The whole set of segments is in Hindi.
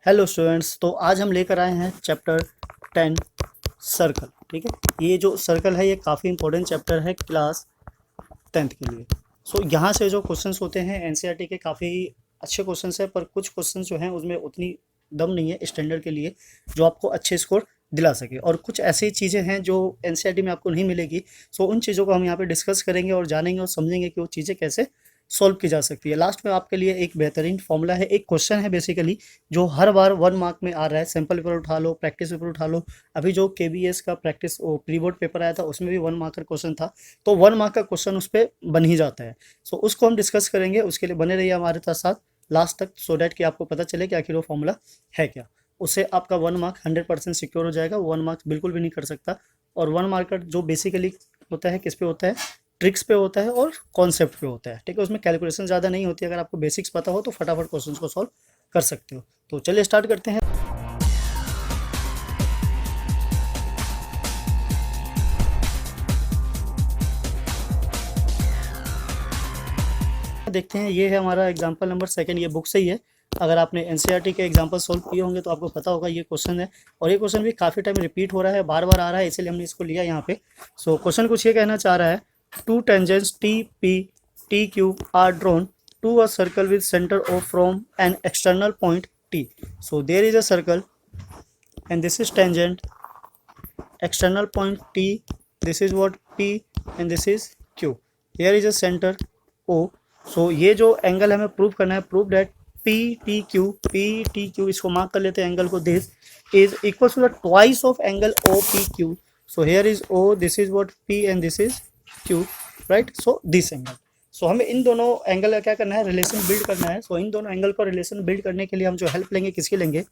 हेलो स्टूडेंट्स, तो आज हम लेकर आए हैं चैप्टर 10 सर्कल। ठीक है, ये जो सर्कल है ये काफ़ी इंपॉर्टेंट चैप्टर है क्लास 10th के लिए। यहाँ से जो क्वेश्चंस होते हैं एनसीईआरटी के काफ़ी अच्छे क्वेश्चंस है, पर कुछ क्वेश्चंस जो हैं उसमें उतनी दम नहीं है स्टैंडर्ड के लिए जो आपको अच्छे स्कोर दिला सके, और कुछ ऐसी चीज़ें हैं जो एनसीईआरटी में आपको नहीं मिलेगी। उन चीज़ों को हम यहाँ पे डिस्कस करेंगे और जानेंगे और समझेंगे कि वो चीज़ें कैसे सॉल्व की जा सकती है। लास्ट में आपके लिए एक बेहतरीन फॉर्मूला है, एक क्वेश्चन है बेसिकली जो हर बार 1 मार्क में आ रहा है। सैम्पल पेपर उठा लो, प्रैक्टिस पेपर उठा लो, अभी जो केबीएस का प्रैक्टिस प्री बोर्ड पेपर आया था उसमें भी 1 मार्क का क्वेश्चन था, तो 1 मार्क का क्वेश्चन उस पर बन ही जाता है। उसको हम डिस्कस करेंगे, उसके लिए बने रहिए हमारे साथ लास्ट तक, सो डैट कि आपको पता चले कि आखिर वो फॉर्मूला है क्या। उससे आपका 1 मार्क 100% सिक्योर हो जाएगा, 1 मार्क बिल्कुल भी नहीं कर सकता। और 1 मार्क का जो बेसिकली होता है किस पे होता है, ट्रिक्स पे होता है और कॉन्सेप्ट पे होता है। ठीक है, उसमें कैलकुलेशन ज़्यादा नहीं होती, अगर आपको बेसिक्स पता हो तो फटाफट क्वेश्चंस को सॉल्व कर सकते हो। तो चलिए स्टार्ट करते हैं। देखते हैं, ये है हमारा एग्जाम्पल नंबर 2, ये बुक से ही है। अगर आपने एनसीईआरटी के एग्जाम्पल सॉल्व किए होंगे तो आपको पता होगा ये क्वेश्चन है, और ये क्वेश्चन भी काफ़ी टाइम रिपीट हो रहा है, बार बार आ रहा है, इसलिए हमने इसको लिया यहाँ पे। क्वेश्चन कुछ ये कहना चाह रहा है, 2 tangents TP TQ are drawn to a circle with center O from an external point T. So there is a circle and this is tangent, external point T, this is what P and this is Q. Here is a center O. ये जो एंगल हमें प्रूव करना है, प्रूव दैट PTQ इसको मार्क कर लेते हैं एंगल को, this is equal to the twice of angle OPQ. Here is O, this is what P and this is Q, right. This angle, हमें इन दोनों एंगल का क्या करना है, रिलेशन बिल्ड करना है। इन दोनों एंगल को रिलेशन बिल्ड करने के लिए हम जो हेल्प लेंगे किसकी लेंगे,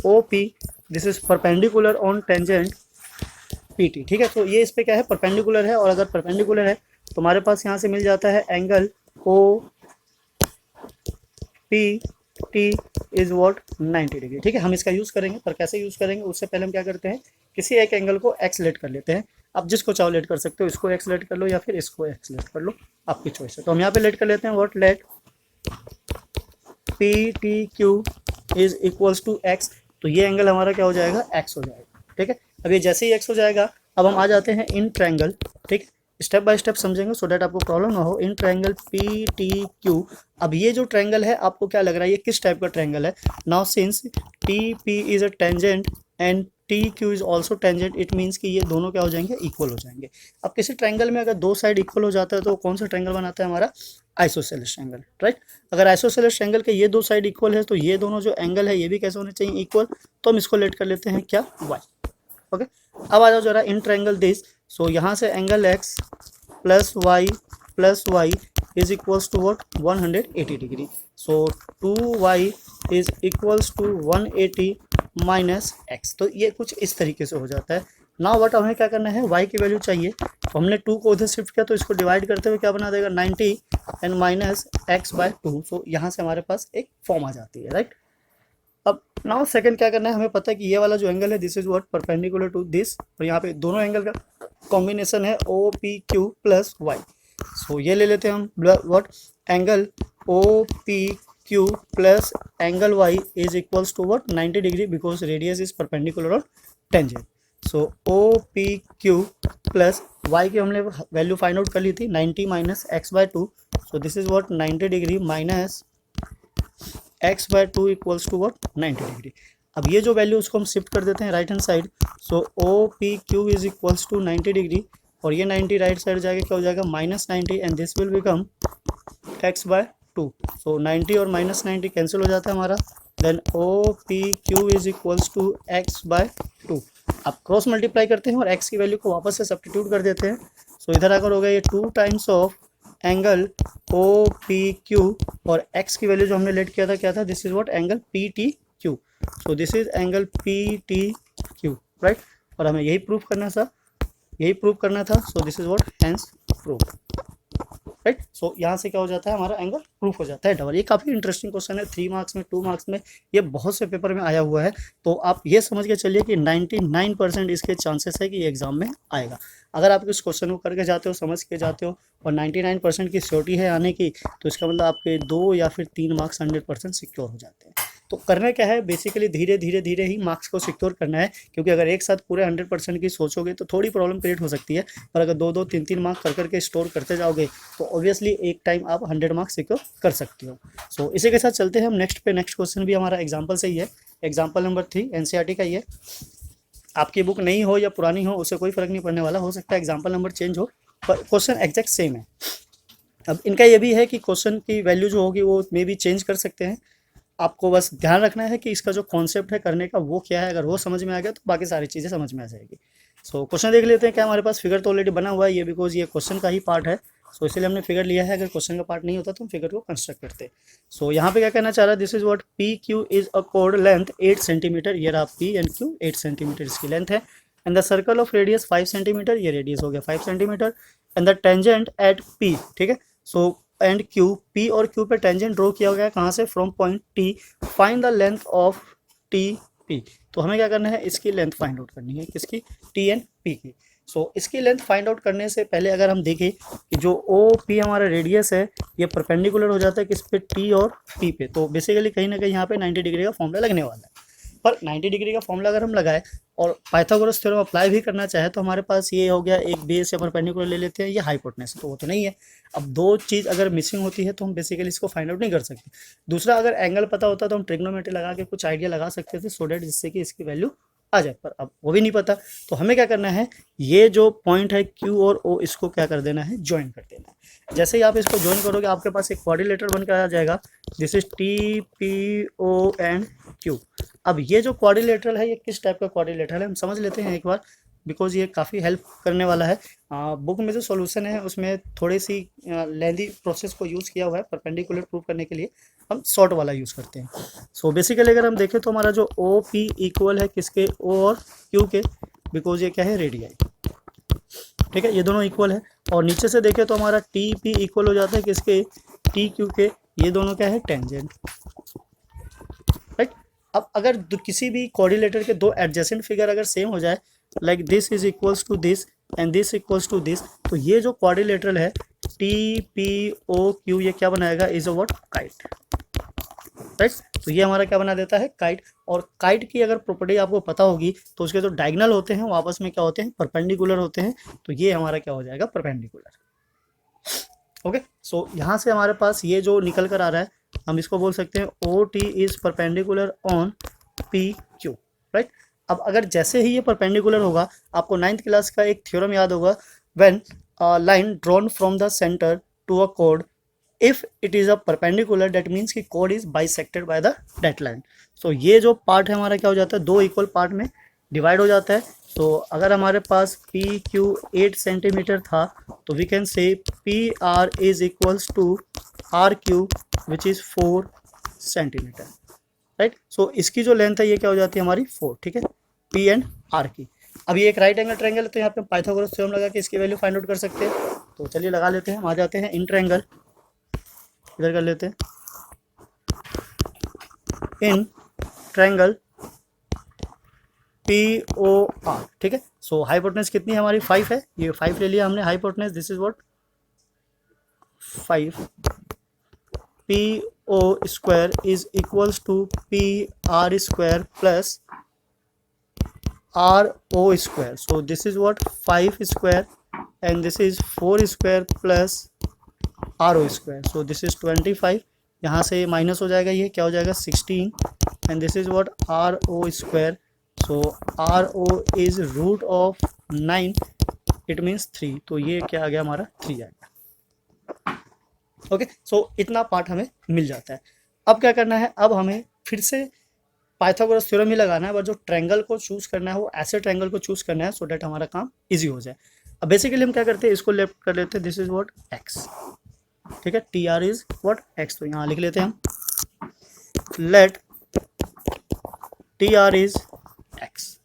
OP, this is perpendicular on tangent PT। ठीक है, ये इस पे क्या है, परपेंडिकुलर है, और अगर परपेंडिकुलर है तो हमारे पास यहाँ से मिल जाता है angle OPT is what 90 degree. ठीक है, हम इसका यूज़ करेंगे, पर कैसे यूज़ करेंगे उससे पहले हम क्या करते हैं, किसी एक एंगल को एक्स लेट कर लेते हैं। आप जिसको चाहो लेट कर सकते हो, इसको एक्स लेट कर लो या फिर इसको एक्स लेट कर लो, आपकी चॉइस है। तो हम यहाँ पे लेट कर लेते हैं what, let PTQ is equals to X. तो ये एंगल हमारा क्या हो जाएगा, एक्स हो जाएगा। ठीक है, अब ये जैसे ही एक्स हो जाएगा, अब हम आ जाते हैं इन ट्रायंगल। ठीक, स्टेप बाय स्टेप समझेंगे सो डैट आपको प्रॉब्लम ना हो। इन ट्रायंगल PTQ, अब ये जो ट्रायंगल है आपको क्या लग रहा है, ये किस टाइप का ट्रायंगल है। Now since TP is a tangent and TQ is also tangent, it means कि ये दोनों क्या हो जाएंगे, इक्वल हो जाएंगे। अब किसी ट्रायंगल में अगर दो साइड इक्वल हो जाता है तो कौन सा ट्रायंगल बनाता है हमारा, आइसोसेलेस ट्रायंगल, राइट। अगर आइसोसेलेस ट्रायंगल के ये दो साइड इक्वल है तो ये दोनों जो एंगल है ये भी कैसे होने चाहिए, इक्वल। तो हम इसको लेट कर लेते हैं क्या, y। ओके, अब आ जाओ जरा इन ट्रायंगल दिस। यहाँ से angle x plus y is equals to what 180 degree. 2y is equals to 180 minus X. तो ये कुछ इस तरीके से हो जाता है। नाउ वट हमें क्या करना है, y की वैल्यू चाहिए, तो हमने 2 को उधर शिफ्ट किया तो इसको डिवाइड करते हुए क्या बना देगा, 90 एंड माइनस एक्स बाय 2। यहाँ से हमारे पास एक फॉर्म आ जाती है, राइट। अब नाउ सेकंड क्या करना है, हमें पता है कि ये वाला जो एंगल है this is what perpendicular to this, और यहाँ पे दोनों एंगल का कॉम्बिनेशन है OPQ प्लस y। ये ले लेते हैं हम what, angle OPQ plus angle y is equals to what 90 degree, because radius is perpendicular on tangent. OPQ plus y की हमने वैल्यू फाइंड आउट कर ली थी, 90 minus X by 2। This is what 90 degree minus X by 2 equals to what 90 degree. अब ये जो वैल्यू उसको हम शिफ्ट कर देते हैं right hand side. OPQ is equals to 90 degree, और ये 90 राइट साइड जाके क्या हो जाएगा, minus 90, and this will become X by 2। 90 और माइनस 90 कैंसिल हो जाता है हमारा, then OPQ is equals to X by 2। अब क्रॉस मल्टीप्लाई करते हैं और x की वैल्यू को वापस से सब्स्टिट्यूट कर देते हैं। इधर आकर हो गया ये 2 टाइम्स ऑफ एंगल OPQ, और x की वैल्यू जो हमने लेट किया था क्या था, this is what angle PTQ। This is angle PTQ, right. और हमें यही प्रूफ करना था, this is what hence proof, right. यहाँ से क्या हो जाता है, हमारा एंगल प्रूफ हो जाता है डबल। ये काफ़ी इंटरेस्टिंग क्वेश्चन है, 3 मार्क्स में, 2 मार्क्स में, ये बहुत से पेपर में आया हुआ है। तो आप ये समझ के चलिए कि 99% इसके चांसेस है कि ये एग्जाम में आएगा। अगर आप इस क्वेश्चन को करके जाते हो, समझ के जाते हो, और 99% की श्योरिटी है आने की, तो इसका मतलब आपके 2 या फिर 3 मार्क्स 100% सिक्योर हो जाते हैं। तो करना क्या है, बेसिकली धीरे धीरे धीरे ही मार्क्स को सिक्योर करना है, क्योंकि अगर एक साथ पूरे 100% की सोचोगे तो थोड़ी प्रॉब्लम क्रिएट हो सकती है, पर अगर 2-2 3-3 मार्क्स कर करके स्टोर करते जाओगे तो ऑब्वियसली एक टाइम आप 100 मार्क्स सिक्योर कर सकते हो। सो इसी के साथ चलते हैं हम नेक्स्ट पे। नेक्स्ट क्वेश्चन भी हमारा एग्जाम्पल से ही है, एग्जाम्पल नंबर 3 एनसीईआरटी का ही है। आपकी बुक नई हो या पुरानी हो उससे कोई फर्क नहीं पड़ने वाला, हो सकता है एग्जाम्पल नंबर चेंज हो पर क्वेश्चन एग्जैक्ट सेम है। अब इनका ये भी है कि क्वेश्चन की वैल्यू जो होगी वो मे भी चेंज कर सकते हैं, आपको बस ध्यान रखना है कि इसका जो कॉन्सेप्ट है करने का वो क्या है, अगर वो समझ में आ गया तो बाकी सारी चीज़ें समझ में आ जाएगी। सो क्वेश्चन देख लेते हैं। क्या हमारे पास फिगर तो ऑलरेडी बना हुआ है ये, बिकॉज ये क्वेश्चन का ही पार्ट है, सो इसलिए हमने फिगर लिया है। अगर क्वेश्चन का पार्ट नहीं होता तो हम फिगर को कंस्ट्रक्ट करते। सो यहाँ पे क्या कहना चाह रहा है, this is what P Q is a code length 8 centimetre, ये रहा पी एंड क्यू 8 सेंटीमीटर इसकी लेंथ है, and the circle of radius 5 centimetre, ये रेडियस हो गया 5 centimetre, and the tangent at P, ठीक है। सो एंड क्यू, पी और क्यू पे टेंजेंट ड्रॉ किया गया कहाँ से, from point T, find the length of T P. तो हमें क्या करना है, इसकी लेंथ फाइंड आउट करनी है, किसकी, टी एंड पी की। सो इसकी लेंथ फाइंड आउट करने से पहले अगर हम देखें कि जो ओ पी हमारा रेडियस है ये परपेंडिकुलर हो जाता है किस पे, टी और पी पे, तो बेसिकली कहीं ना कहीं यहाँ पे 90 डिग्री का फॉर्मूला लगने वाला है। पर 90 डिग्री का फॉर्मूला अगर हम लगाए और पाइथागोरस थ्योरम अप्लाई भी करना चाहे तो हमारे पास ये हो गया, एक बेस या परपेंडिकुलर ले लेते हैं, ये हाइपोटेनस, तो वो तो नहीं है। अब दो चीज़ अगर मिसिंग होती है तो हम बेसिकली इसको फाइंड आउट नहीं कर सकते। दूसरा, अगर एंगल पता होता तो हम ट्रिग्नोमेट्री लगा के कुछ आइडिया लगा सकते थे, सो डेट जिससे कि इसकी वैल्यू आ जाए, पर अब वो भी नहीं पता। तो हमें क्या करना है, ये जो पॉइंट है क्यू और ओ, इसको क्या कर देना है, ज्वाइन कर देना है। जैसे ही आप इसको ज्वाइन करोगे आपके पास एक क्वाड्रिलेटर बनकर आ जाएगा, this is T P O and Q. अब ये जो क्वाड्रिलेटरल है ये किस टाइप का क्वाड्रिलेटरल है हम समझ लेते हैं एक बार, बिकॉज ये काफ़ी हेल्प करने वाला है। बुक में जो सॉल्यूशन है उसमें थोड़ी सी लेंदी प्रोसेस को यूज़ किया हुआ है, परपेंडिकुलर प्रूव करने के लिए हम शॉर्ट वाला यूज़ करते हैं। सो बेसिकली अगर हम देखें तो हमारा जो ओ पी इक्वल है किसके, ओ और क्यू के, बिकॉज ये क्या है, रेडियाई, ठीक है, ये दोनों इक्वल है। और नीचे से देखें तो हमारा टी पी इक्वल हो जाता है किसके, टी क्यू के, ये दोनों क्या है, टेंजेंट, राइट। अब अगर किसी भी कोऑर्डिनेटर के दो एडजेसेंट फिगर अगर सेम हो जाए, like this is equals to this and this equals to this, तो ये जो क्वाड्रिलेटरल है टी पी ओ क्यू, ये क्या बनाएगा, is a what, kite, right. तो ये हमारा क्या बना देता है, काइट। और काइट की अगर प्रॉपर्टी आपको पता होगी तो उसके जो डायगोनल होते हैं वो आपस में क्या होते हैं, परपेंडिकुलर होते हैं, तो ये हमारा क्या हो जाएगा, परपेंडिकुलर। ओके, सो यहाँ से हमारे पास ये जो निकल कर आ रहा है हम इसको बोल सकते हैं O T is perpendicular on P Q, right. अब अगर जैसे ही ये परपेंडिकुलर होगा, आपको 9th क्लास का एक थ्योरम याद होगा, when line drawn from the centre to a कोड, if it is a perpendicular that means कि कोड is bisected by the that line. So ये जो पार्ट है हमारा क्या हो जाता है, दो इक्वल पार्ट में डिवाइड हो जाता है। तो अगर हमारे पास पी क्यू 8 सेंटीमीटर था तो we can say P R is equals to R Q which is 4 centimetre, right. So इसकी जो लेंथ है ये क्या हो जाती है हमारी 4, ठीक है, पी एंड आर की। अब ये एक राइट एंगल ट्रायंगल है तो यहाँ पे पाइथागोरस थ्योरम लगा के इसकी वैल्यू फाइंड आउट कर सकते हैं। तो चलिए लगा लेते हैं, हम आ जाते हैं इन ट्रायंगल, इधर कर लेते हैं, in triangle P O R, ठीक है। सो हाइपोटेनस कितनी है हमारी, 5 है, ये 5 ले लिया हमने hypotenuse, this is what 5, P O square is equals to P R square plus R O square. So this is what 5 square and this is 4 square plus R O square. So this is 25, यहाँ से माइनस हो जाएगा, ये क्या हो जाएगा 16 and this is what R O square. So R O is root of 9, it means 3, तो ये क्या आ गया हमारा 3 आएगा। ओके, सो इतना पार्ट हमें मिल जाता है। अब क्या करना है, अब हमें फिर से पाइथागोरस थ्योरम ही लगाना है, बट जो ट्रायंगल को चूज करना है वो ऐसे ट्रायंगल को चूज करना है सो डैट हमारा काम इजी हो जाए। अब बेसिकली हम क्या करते हैं, इसको लेफ्ट कर लेते हैं, दिस इज व्हाट एक्स, ठीक है, T R is what X, तो यहाँ लिख लेते हैं हम, let T R is X.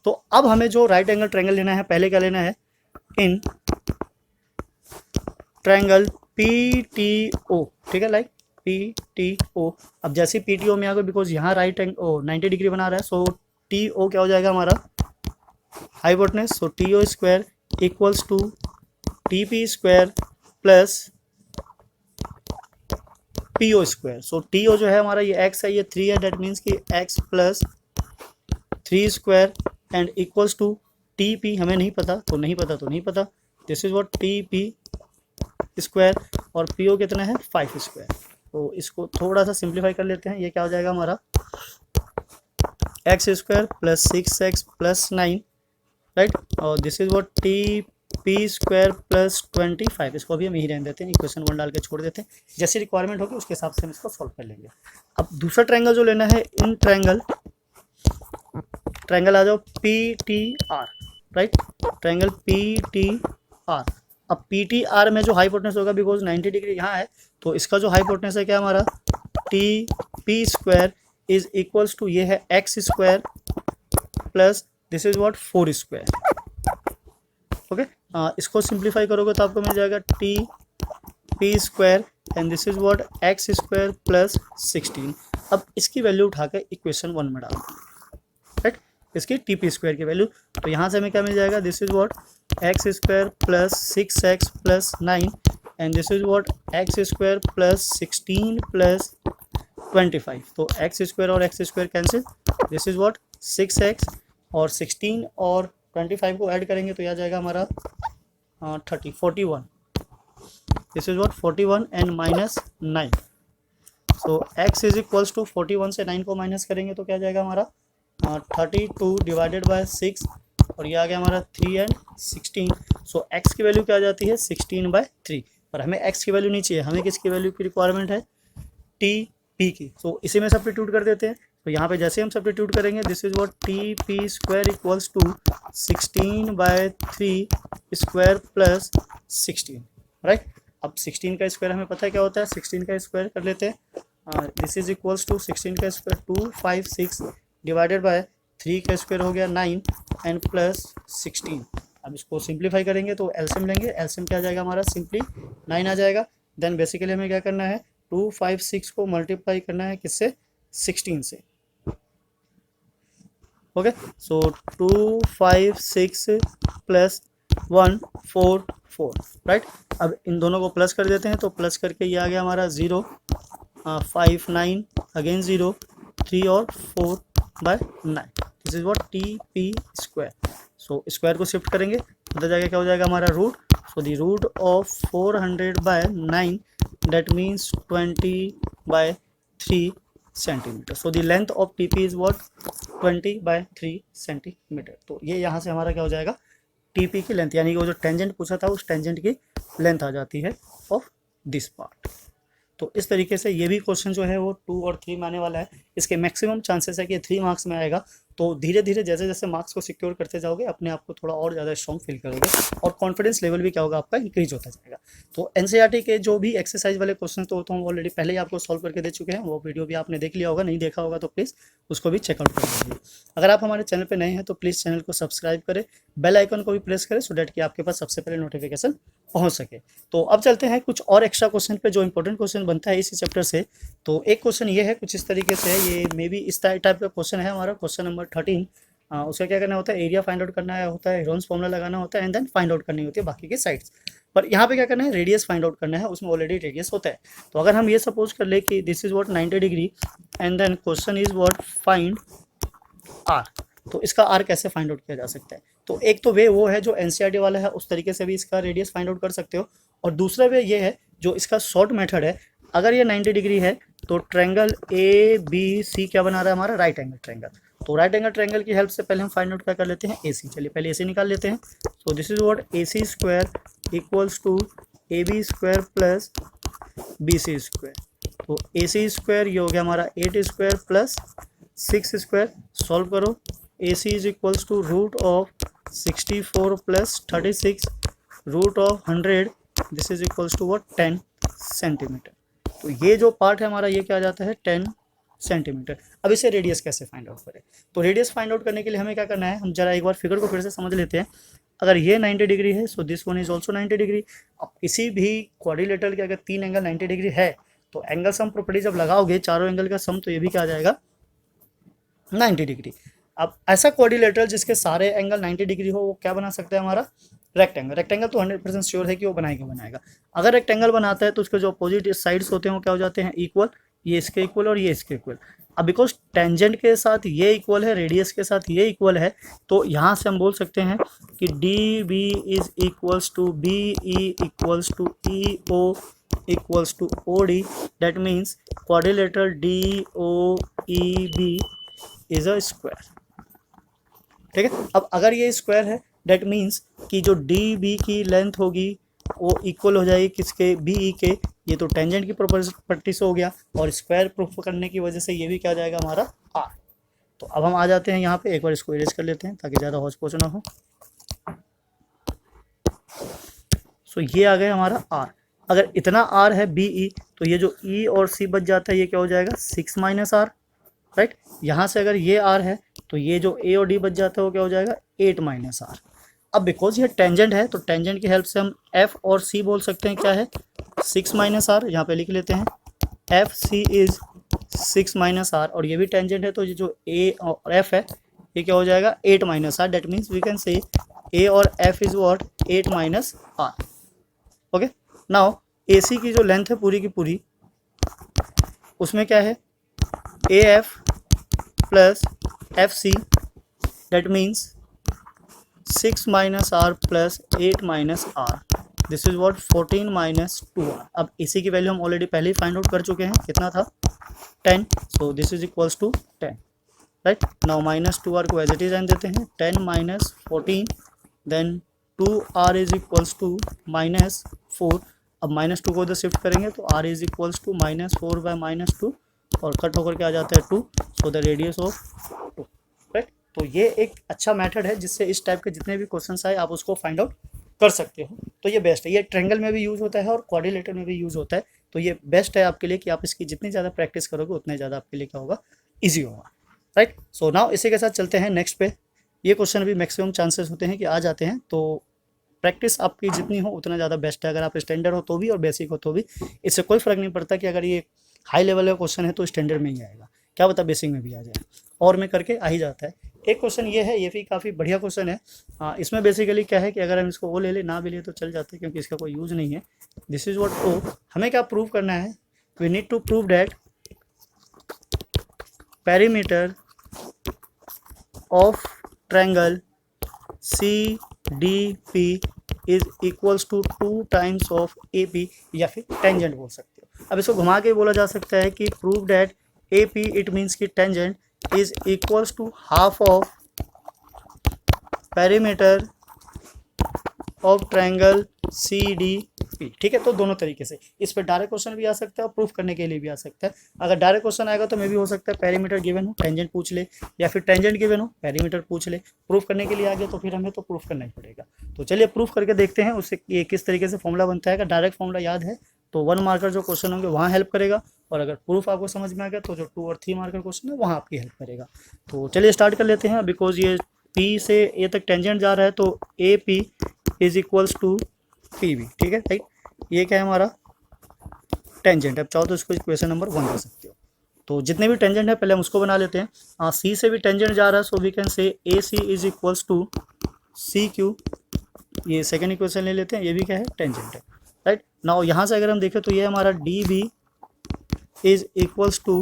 तो अब हमें जो राइट एंगल ट्रायंगल लेना है, पहले क्या लेना है, in triangle P T O, ठीक है, लाइक पी टी ओ। अब जैसे पी टी ओ में आ गए, बिकॉज यहाँ राइट एंगल 90 डिग्री बना रहा है, सो टी ओ क्या हो जाएगा हमारा hypotenuse, so T O square equals to T P square plus P O square. So T O जो है हमारा ये एक्स है, ये 3 है, डेट मीन्स कि x plus 3 square and equals to T P, हमें नहीं पता तो नहीं पता तो नहीं पता, this is what T P square, और पी ओ कितना है 5 स्क्वायर। तो इसको थोड़ा सा सिंप्लीफाई कर लेते हैं, ये क्या हो जाएगा हमारा x square plus 6x plus 9, right, और this is what T P square plus 25। इसको भी हम यही रहने देते हैं, इक्वेशन 1 डाल के छोड़ देते हैं, जैसी रिक्वायरमेंट होगी उसके हिसाब से हम इसको सॉल्व कर लेंगे। अब दूसरा ट्रायंगल जो लेना है, इन ट्रायंगल आ जाओ P T R, right, triangle P T R. अब पी टी आर में जो हाइपोटेनस होगा, बिकॉज 90 डिग्री यहाँ है, तो इसका जो हाइपोटेनस है क्या हमारा T P square is equals to, ये है x square plus this is what 4 square. Okay, इसको सिंप्लीफाई करोगे तो आपको मिल जाएगा T P square and this is what x square plus 16। अब इसकी वैल्यू उठा के इक्वेशन 1 में डाल, राइट, इसकी टी पी स्क्वायर की वैल्यू, तो यहाँ से हमें क्या मिल जाएगा, this is what x square plus 6x plus 9 and this is what x square plus 16 plus 25। तो एक्स स्क्वायर और x square cancel, this is what 6x और 16 और 25 को ऐड करेंगे तो यह आ जाएगा हमारा 41, this is what 41 and minus 9। So x is equals to 41 से 9 को माइनस करेंगे तो क्या आ जाएगा हमारा 32 डिवाइडेड बाय 6, और ये आ गया हमारा 3 एंड 16। सो x की वैल्यू क्या आ जाती है 16/3, पर हमें x की वैल्यू नहीं चाहिए, हमें किसकी वैल्यू की रिक्वायरमेंट है टी पी की। सो इसी में सब्स्टिट्यूट कर देते हैं, तो यहाँ पे जैसे हम सब्स्टिट्यूट करेंगे, this is what T P square equals to 16/3 square plus 16, right. अब 16 का स्क्वायर हमें पता है क्या होता है, 16 का स्क्वायर कर लेते हैं, दिस इज इक्वल्स टू 16 का स्क्वायर 256 डिवाइडेड बाय 3 का स्क्वायर हो गया 9 एंड प्लस 16। अब इसको सिंप्लीफाई करेंगे तो एलसीएम लेंगे, एलसीएम क्या आ जाएगा हमारा सिंपली 9 आ जाएगा। देन बेसिकली हमें क्या करना है 256 को मल्टीप्लाई करना है किससे 16 से, ओके। सो 256 प्लस 144, राइट। अब इन दोनों को प्लस कर देते हैं, तो प्लस करके ये आ गया हमारा 0 5 9 अगेन 0 3 और 4/9, this is what T P square. So square को शिफ्ट करेंगे, उधर जाके क्या हो जाएगा हमारा root, so the root of 400/9 that means 20/3 centimetre. So the length of TP is what 20/3 centimetre. तो ये यहाँ से हमारा क्या हो जाएगा टीपी की लेंथ, यानी कि वो जो टेंजेंट पूछा था उस टेंजेंट की लेंथ आ जाती है ऑफ दिस पार्ट। तो इस तरीके से ये भी क्वेश्चन जो है वो 2 और 3 में आने वाला है। इसके मैक्सिमम चांसेस है कि 3 मार्क्स में आएगा। तो धीरे धीरे जैसे जैसे मार्क्स को सिक्योर करते जाओगे अपने आप को थोड़ा और ज़्यादा स्ट्रॉन्ग फील करोगे और कॉन्फिडेंस लेवल भी क्या होगा आपका इंक्रीज होता जाएगा। तो एनसीईआरटी के जो भी एक्सरसाइज वाले क्वेश्चन तो हम ऑलरेडी पहले ही आपको सॉल्व करके दे चुके हैं, वो वीडियो भी आपने देख लिया होगा, नहीं देखा होगा तो प्लीज़ उसको भी चेकआउट कर लीजिए। अगर आप हमारे चैनल पर नए हैं तो प्लीज़ चैनल को सब्सक्राइब करें, बेल आइकन को भी प्रेस करें सो डैट कि आपके पास सबसे पहले नोटिफिकेशन पहुंच सके। तो अब चलते हैं कुछ और एक्स्ट्रा क्वेश्चन पे जो इंपॉर्टेंट क्वेश्चन बनता है इसी चैप्टर से। तो एक क्वेश्चन ये है कुछ इस तरीके से, ये मे बी इस टाइप का क्वेश्चन है हमारा क्वेश्चन नंबर 13। उसका क्या करना होता है, एरिया फाइंड आउट करना होता है, हेरोन्स फॉर्मूला लगाना होता है एंड देन फाइंड आउट करनी होती है बाकी की साइड्स। पर यहाँ पे क्या करना है, रेडियस फाइंड आउट करना है, उसमें ऑलरेडी रेडियस होता है। तो अगर हम ये सपोज कर ले कि this is what 90 degree and then question is what find R, तो इसका आर कैसे फाइंड आउट किया जा सकता है। तो एक तो वे वो है जो एनसीईआरटी वाला है, उस तरीके से भी इसका रेडियस फाइंड आउट कर सकते हो, और दूसरा वे ये है जो इसका शॉर्ट मेथड है। अगर ये 90 डिग्री है तो ट्रायंगल ए बी सी क्या बना रहा है हमारा राइट एंगल ट्रायंगल। तो राइट एंगल ट्रायंगल की हेल्प से पहले हम फाइंड आउट क्या कर लेते हैं ए सी। चलिए पहले ए सी निकाल लेते हैं। So this is what A C square equals to A B square plus B C square. तो ए सी स्क्वायर ये हो गया हमारा 8 स्क्वायर प्लस 6 स्क्वायर। सॉल्व करो, A C is equals to root of 64 plus 36 root of 100, this is equals to what 10 centimetre. तो ये जो पार्ट है हमारा ये क्या आ जाता है 10 सेंटीमीटर। अब इसे रेडियस कैसे फाइंड आउट करें, तो रेडियस फाइंड आउट करने के लिए हमें क्या करना है, हम जरा एक बार फिगर को फिर से समझ लेते हैं। अगर ये 90 डिग्री है so this one is also 90 degree. अब किसी भी क्वाड्रिलेटरल के अगर 3 एंगल 90 डिग्री है तो एंगल सम प्रॉपर्टी जब लगाओगे चारों एंगल का सम, तो ये भी क्या आ जाएगा 90 डिग्री। अब ऐसा क्वाड्रिलेटरल जिसके सारे एंगल 90 डिग्री हो वो क्या बना सकता है हमारा रेक्टेंगल, रेक्टेंगल तो 100% श्योर है कि वो बनाएगा। अगर रेक्टेंगल बनाता है तो उसके जो अपोजिट साइड्स होते हैं वो क्या हो जाते हैं, इक्वल, ये इसके इक्वल और ये इसके इक्वल। अब बिकॉज टेंजेंट के साथ ये इक्वल है, रेडियस के साथ ये इक्वल है, तो यहाँ से हम बोल सकते हैं कि D B is equals to B E equals to E O equals to O D. That means quadrilateral D O E B is a square. ठीक है, अब अगर ये स्क्वायर है डेट मीन्स कि जो डी बी की लेंथ होगी वो इक्वल हो जाएगी किसके, बी ई के। ये तो टेंजेंट की प्रॉपर्टी से हो गया, और स्क्वायर प्रूफ करने की वजह से ये भी क्या जाएगा हमारा आर। तो अब हम आ जाते हैं यहाँ पे, एक बार इसको इरेज कर लेते हैं ताकि ज़्यादा हौच पौच ना हो। सो ये आ गया हमारा आर। अगर इतना आर है बी ई, तो ये जो ई और सी बच जाता है ये क्या हो जाएगा 6 माइनस आर, राइट। यहाँ से अगर ये आर है तो ये जो ए और डी बच जाता है वो क्या हो जाएगा 8 माइनस आर। अब बिकॉज ये टेंजेंट है तो टेंजेंट की हेल्प से हम एफ और सी बोल सकते हैं क्या है 6 माइनस आर, यहाँ पे लिख लेते हैं F C is 6 minus R, और ये भी टेंजेंट है तो ये जो ए और एफ है ये क्या हो जाएगा 8 minus R. That means we can say A और F is what 8 minus R. Okay, now A C की जो लेंथ है पूरी की पूरी, उसमें क्या है A F plus F C, that means 6 minus R plus 8 minus R, this is what 14 minus 2 R. अब इसी की वैल्यू हम ऑलरेडी पहले ही फाइंड आउट कर चुके हैं, कितना था 10, so this is equals to 10, right. Now minus 2 R को एज इट इज रहने देते हैं, 10 minus 14, then 2 R is equals to minus 4। अब माइनस 2 को उधर शिफ्ट करेंगे तो R is equals to minus 4 by minus 2, और कट होकर के आ जाता है 2, so the radius of 2, right. तो ये एक अच्छा मेथड है जिससे इस टाइप के जितने भी क्वेश्चन आए आप उसको फाइंड आउट कर सकते हो। तो ये बेस्ट है, ये ट्रायंगल में भी यूज़ होता है और क्वाड्रिलेटरल में भी यूज़ होता है। तो ये बेस्ट है आपके लिए कि आप इसकी जितनी ज़्यादा प्रैक्टिस करोगे उतने ज़्यादा आपके लिए क्या होगा, ईजी होगा, राइट। सो नाउ इसी के साथ चलते हैं नेक्स्ट पे। ये क्वेश्चन भी मैक्सिमम चांसेस होते हैं कि आ जाते हैं, तो प्रैक्टिस आपकी जितनी हो उतना ज़्यादा बेस्ट है। अगर आप स्टैंडर्ड हो तो भी और बेसिक हो तो भी, इससे कोई फ़र्क नहीं पड़ता कि अगर ये हाई लेवल का क्वेश्चन है तो स्टैंडर्ड में ही आएगा, क्या पता बेसिक में भी आ जाए, और में करके आ ही जाता है। एक क्वेश्चन ये है, ये भी काफ़ी बढ़िया क्वेश्चन है। इसमें बेसिकली क्या है कि अगर हम इसको वो ले ले ना भी ले तो चल जाते हैं क्योंकि इसका कोई यूज़ नहीं है। दिस इज व्हाट प्रूफ, हमें क्या प्रूव करना है, we need to prove that perimeter of triangle C D P is equals to 2 times of A P, या फिर टेंजेंट बोल सकते हो। अब इसको घुमा के बोला जा सकता है कि prove that A P, it means कि tangent is equals to half of perimeter of triangle C D P. ठीक है, तो दोनों तरीके से इस पर डायरेक्ट क्वेश्चन भी आ सकता है और प्रूफ करने के लिए भी आ सकता है। अगर डायरेक्ट क्वेश्चन आएगा तो मे भी हो सकता है पेरीमीटर गिवन हो टेंजेंट पूछ ले, या फिर टेंजेंट गिवन हो पेरीमीटर पूछ ले। प्रूफ करने के लिए आ गया तो फिर हमें तो प्रूफ करना ही पड़ेगा। तो चलिए प्रूफ करके देखते हैं उससे ये किस तरीके से फॉर्मूला बनता है। अगर डायरेक्ट फॉर्मूला याद है तो 1 मार्कर जो क्वेश्चन होंगे वहाँ हेल्प करेगा, और अगर प्रूफ आपको समझ में आ गया तो जो 2 और 3 मार्कर क्वेश्चन है वहाँ आपकी हेल्प करेगा। तो चलिए स्टार्ट कर लेते हैं। बिकॉज ये पी से ए तक टेंजेंट जा रहा है तो A P is equals to P B, ठीक है, राइट। ये क्या है हमारा टेंजेंट। अब चाहो तो इसको इक्वेशन नंबर 1 कर सकते हो। तो जितने भी टेंजेंट है पहले हम उसको बना लेते हैं। सी से भी टेंजेंट जा रहा है, सो we can say A C is equals to C Q. ये सेकेंड इक्वेशन ले लेते हैं, ये भी क्या है टेंजेंट है, राइट। नाउ यहाँ से अगर हम देखें तो ये हमारा D B is equals to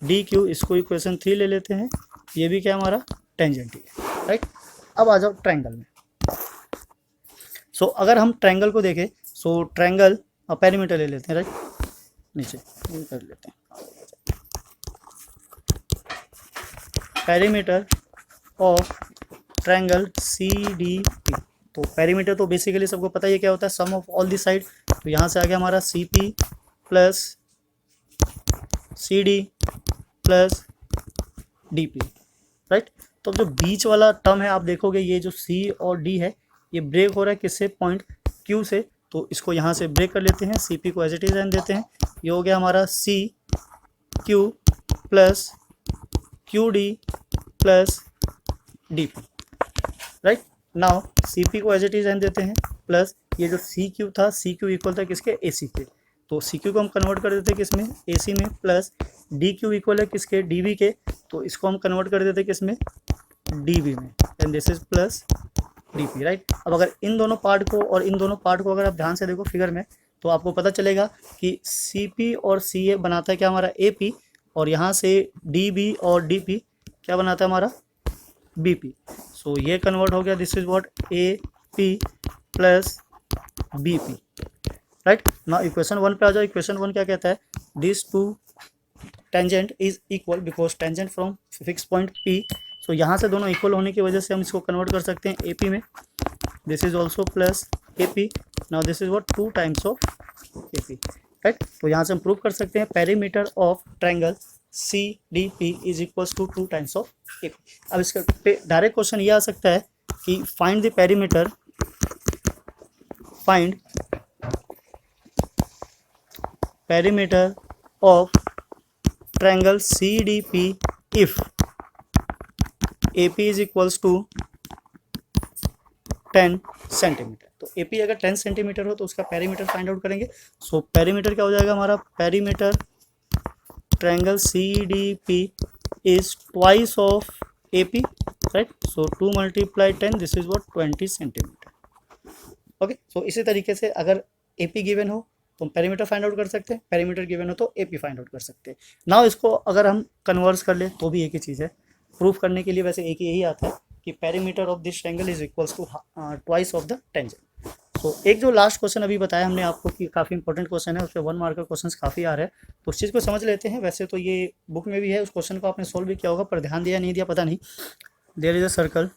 D Q, इसको इक्वेशन 3 ले लेते हैं, ये भी क्या हमारा टेंजेंट ही है, राइट। अब आ जाओ ट्रायंगल में। सो अगर हम ट्रायंगल को देखें, सो ट्रायंगल पेरीमीटर ले लेते हैं, राइट, नीचे कर लेते हैं perimeter of triangle C D P. तो पेरीमीटर तो बेसिकली सबको पता ही है क्या होता है, sum of all the side. तो यहाँ से आ गया हमारा C P plus C D plus D P, right. तो जो बीच वाला टर्म है आप देखोगे ये जो सी और डी है ये ब्रेक हो रहा है किससे, पॉइंट क्यू से। तो इसको यहाँ से ब्रेक कर लेते हैं, सी पी को एज इट इज रहने देते हैं। ये हो गया हमारा C Q plus Q D plus D P, right. Now C P को एज इट इज रहने देते हैं, प्लस ये जो सी क्यू था, सी क्यू इक्वल था किसके, ए सी के। तो सी क्यू को हम कन्वर्ट कर देते हैं किसमें, ए सी में, प्लस डी क्यू इक्वल है किसके, डी बी के। तो इसको हम कन्वर्ट कर देते हैं किसमें, डी बी में, and this is plus D, right. अब अगर इन दोनों पार्ट को और इन दोनों पार्ट को अगर आप ध्यान से देखो फिगर में, तो आपको पता चलेगा कि सी पी और सी ए बनाता है क्या हमारा ए पी, और यहाँ से डी बी और डी पी क्या बनाता है हमारा बी पी। सो ये कन्वर्ट हो गया, this is what A P plus B P, right. ना इक्वेशन 1 पे आ जाओ। इक्वेशन 1 क्या कहता है, this two tangent is equal because tangent from fix point P. So यहाँ से दोनों इक्वल होने की वजह से हम इसको कन्वर्ट कर सकते हैं ए पी में, this is also plus A P. Now this is what 2 times of A P, right. तो यहाँ से हम प्रूव कर सकते हैं perimeter of triangle C D P is equals to 2 times of A P. अब इसका डायरेक्ट क्वेश्चन ये आ सकता है कि find the perimeter, find perimeter of triangle C D P if A P is equals to 10 centimetre. तो ए पी अगर 10 सेंटीमीटर हो तो उसका पेरीमीटर फाइंड आउट करेंगे। सो पेरीमीटर क्या हो जाएगा हमारा, perimeter triangle C D P is twice of A P, right. So 2 × 10 this is what 20 centimetre. Okay, so इसी तरीके से अगर ए पी गिवन हो तो हम पेरीमीटर फाइंड आउट कर सकते हैं, पेरीमीटर गिवन हो तो ए पी फाइंड आउट कर सकते हैं। नाउ इसको अगर हम कन्वर्स कर ले तो भी एक ही चीज़ है, प्रूफ करने के लिए वैसे एक ही यही आता है कि perimeter of this triangle is equals to twice of the tangent. तो एक जो लास्ट क्वेश्चन अभी बताया हमने आपको कि काफ़ी इंपॉर्टेंट क्वेश्चन है, उस पर 1 मार्क का क्वेश्चन काफ़ी आ रहा है, तो उस चीज़ को समझ लेते हैं। वैसे तो ये बुक में भी है, उस क्वेश्चन को आपने सोल्व भी किया होगा पर ध्यान दिया नहीं दिया पता नहीं। There is a circle,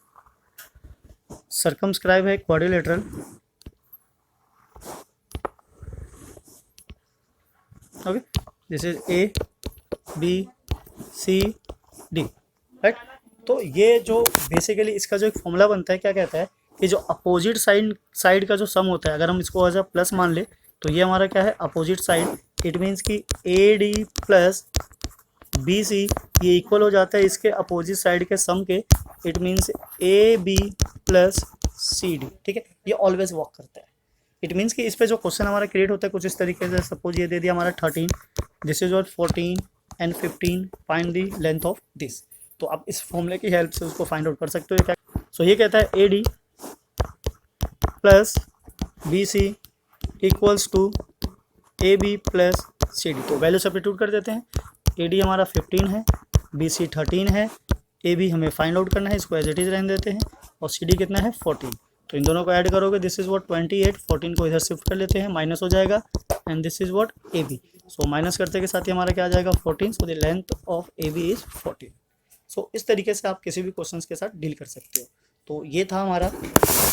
circumscribe है quadrilateral, okay, this is A B C D, right. तो ये जो बेसिकली इसका जो एक फॉर्मूला बनता है क्या कहता है कि जो अपोजिट साइड का जो सम होता है, अगर हम इसको एज अ प्लस मान ले तो ये हमारा क्या है अपोजिट साइड, इट मीन्स कि A D plus B C ये इक्वल हो जाता है इसके अपोजिट साइड के सम के, it means A B plus C D, ठीक है। ये ऑलवेज वर्क करता है। इट मीन्स कि इस पे जो क्वेश्चन हमारा क्रिएट होता है कुछ इस तरीके से, सपोज ये दे दिया हमारा 13, this is what 14 and 15, find the length of this. तो आप इस फॉर्मूले की हेल्प से उसको फाइंड आउट कर सकते हो। क्या सो ये कहता है A D plus B C equals to A B plus C D. तो वैल्यू सब्स्टिट्यूट कर देते हैं, ए डी हमारा 15 है, बी सी 13 है, ए बी हमें फाइंड आउट करना है, इसको एज इट इज रहने देते हैं, और सी डी कितना है 14। तो इन दोनों को ऐड करोगे दिस इज व्हाट 28, 14 को इधर शिफ्ट कर लेते हैं, माइनस हो जाएगा, and this is what A B. So minus करते के साथ ही हमारा क्या आ जाएगा 14, so the length of A B is 14। सो इस तरीके से आप किसी भी क्वेश्चन के साथ डील कर सकते हो। तो ये था हमारा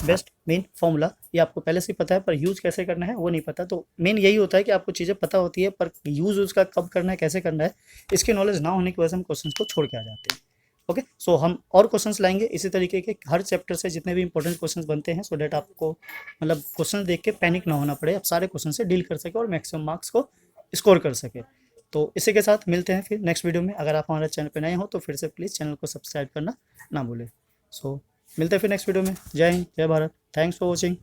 बेस्ट मेन फॉर्मूला, ये आपको पहले से ही पता है पर यूज़ कैसे करना है वो नहीं पता। तो मेन यही होता है कि आपको चीज़ें पता होती है पर यूज़ उसका कब करना है कैसे करना है इसकी नॉलेज ना होने की वजह से हम क्वेश्चन को छोड़ के आ जाते हैं। ओके, सो हम और क्वेश्चंस लाएंगे इसी तरीके के, हर चैप्टर से जितने भी इंपॉर्टेंट क्वेश्चंस बनते हैं, सो डैट आपको मतलब क्वेश्चन देख के पैनिक ना होना पड़े, आप सारे क्वेश्चन से डील कर सके और मैक्सिमम मार्क्स को स्कोर कर सके। तो इसी के साथ मिलते हैं फिर नेक्स्ट वीडियो में। अगर आप हमारे चैनल पर नए हो तो फिर से प्लीज़ चैनल को सब्सक्राइब करना ना भूलें। सो मिलते हैं फिर नेक्स्ट वीडियो में। जय हिंद, जय भारत, थैंक्स फॉर वॉचिंग।